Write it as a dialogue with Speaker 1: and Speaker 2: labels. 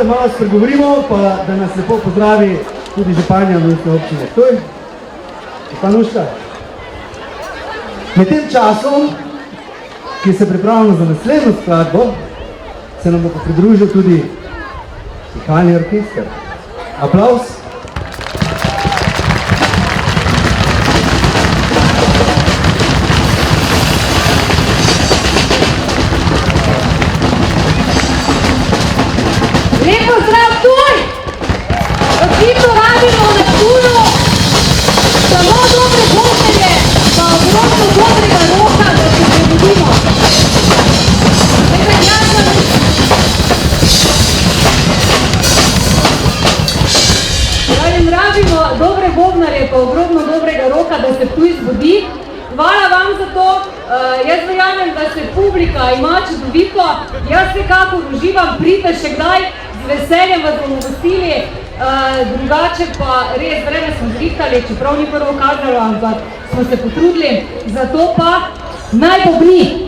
Speaker 1: malo spregovorimo, pa da nas lepo pozdravi tudi županja mestne občine. To je Panuška. Med tem časom, ki se pripravljamo za naslednjo skladbo, se nam bo pa pridružil tudi pihalni orkester. Aplavz.
Speaker 2: Lepo zdrav tuj! Očitno rabimo na tuju samo dobre gotelje, pa ogromno dobrega roka, da se prebudimo. Nekaj jasno. Rabimo dobre bobnarje, pa ogromno dobrega roka, da se tuj zbudi. Hvala vam za to. Jaz verjamem, da se publika ima čudovito. Jaz vsekakor uživam, pridite še kdaj. Z veseljem vas bomo gostili, drugače pa res vreme smo zrihtali, čeprav ni prvo kazalo, ampak smo se potrudili, zato pa naj bobni!